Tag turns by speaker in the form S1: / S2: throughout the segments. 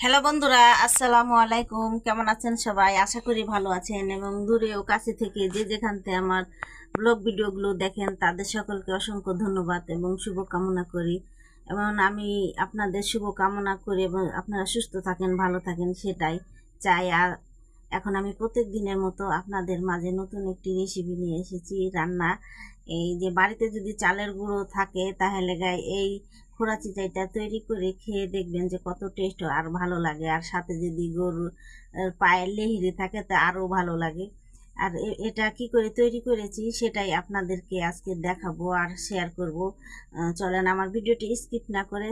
S1: Hello বন্ধুরা, আসসালামু আলাইকুম। কেমন আছেন সবাই? আশা করি ভালো আছেন এবং দূরে ও কাছে থেকে যে যেখান থেকে আমার ব্লগ ভিডিওগুলো দেখেন তাদের সকলকে অসংখ্য ধন্যবাদ এবং শুভকামনা করি। এবং আমি আপনাদের শুভকামনা করি এবং আপনারা সুস্থ থাকেন, ভালো থাকেন সেটাই চাই। আর এখন আমি প্রত্যেক দিনের মতো আপনাদের মাঝে নতুন একটি রেসিপি নিয়ে এসেছি রান্না। এই যে বাড়িতে যদি চালের গুঁড়ো থাকে তাহলে এই খোড়া চিচাইটা তৈরি করে খেয়ে দেখবেন যে কত টেস্ট আর ভালো লাগে। আর সাথে যদি গরুর পায়ের লেহিরে থাকে তা আরও ভালো লাগে। আর এটা কি করে তৈরি করেছি সেটাই আপনাদেরকে আজকে দেখাবো আর শেয়ার করব। চলেন আমার ভিডিওটি স্কিপ না করে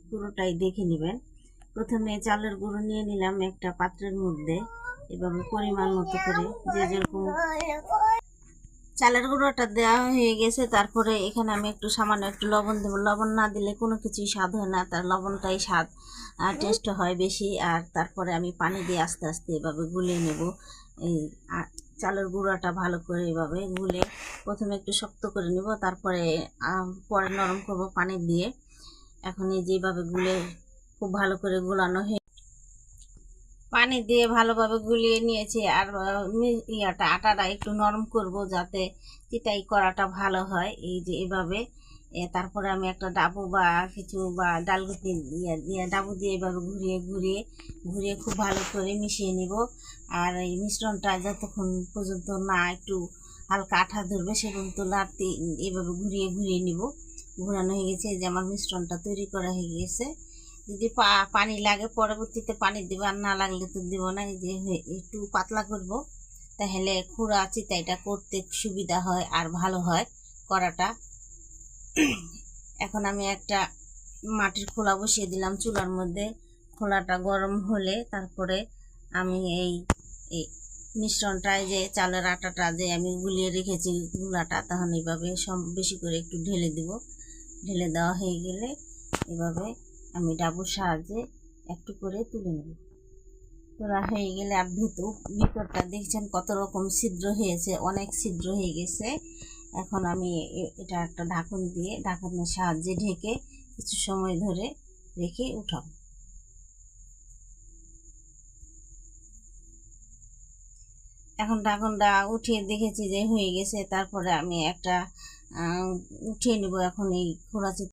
S1: পুরোটাই দেখে নেবেন। প্রথমে চালের গুঁড়ো নিয়ে নিলাম একটা পাত্রের মধ্যে, এভাবে পরিমাণ মতো করে যে যেরকম। চালের গুঁড়োটা দেওয়া হয়ে গেছে, তারপরে এখানে আমি একটু সামান্য একটু লবণ দেবো। লবণ না দিলে কোনো কিছুই স্বাদ হয় না, তার লবণটাই স্বাদ টেস্ট হয় বেশি। আর তারপরে আমি পানি দিয়ে আস্তে আস্তে এভাবে গুলিয়ে নেব। এই চালের গুঁড়োটা ভালো করে এভাবে গুলে প্রথমে একটু শক্ত করে নেব, তারপরে পরে নরম করব পানি দিয়ে। এখন এই যেভাবে গুলে খুব ভালো করে গুলানো হয়ে পানি দিয়ে ভালোভাবে গুলিয়ে নিয়েছি। আর আটাটা একটু নরম করব যাতে চিতাই করাটা ভালো হয়। এই যে এভাবে তারপরে আমি একটা ডাবু বা কিছু বা ডালগুটি দিয়ে ডাবু দিয়ে এভাবে ঘুরিয়ে ঘুরিয়ে ঘুরিয়ে খুব ভালো করে মিশিয়ে নিব। আর এই মিশ্রণটা যতক্ষণ পর্যন্ত না একটু হালকা আঠা ধরবে সে পর্যন্ত লাড়তে এভাবে ঘুরিয়ে ঘুরিয়ে নিব। ঘোরানো হয়ে গেছে, যে আমার মিশ্রণটা তৈরি করা হয়ে গেছে। যদি পানি লাগে পরবর্তীতে পানি দিব, আর না লাগলে তো দিব না। এই যে একটু পাতলা করব, তাহলে খুঁড়া চিতাইটা করতে সুবিধা হয় আর ভালো হয় করাটা। এখন আমি একটা মাটির খোলা বসিয়ে দিলাম চুলার মধ্যে। খোলাটা গরম হলে তারপরে আমি এই এই মিশ্রণটায় যে চালের আটাটা যে আমি গুলিয়ে রেখেছি গুলাটা, তখন এইভাবে বেশি করে একটু ঢেলে দিব। ঢেলে দেওয়া হয়ে গেলে এভাবে আমি ডাবুর সাহায্যে একটু করে তুলে নেব। তোলা হয়ে গেলে আর ভিতরটা দেখছেন কত রকম ছিদ্র হয়েছে, অনেক ছিদ্র হয়ে গেছে। এখন আমি এটা একটা ঢাকন দিয়ে ঢাকনের সাহায্যে ঢেকে কিছু সময় ধরে রেখে উঠাবো। এখন ঢাকনটা উঠিয়ে দেখেছি যে হয়ে গেছে, তারপরে আমি একটা উঠিয়ে নেব। এখন এই খোলা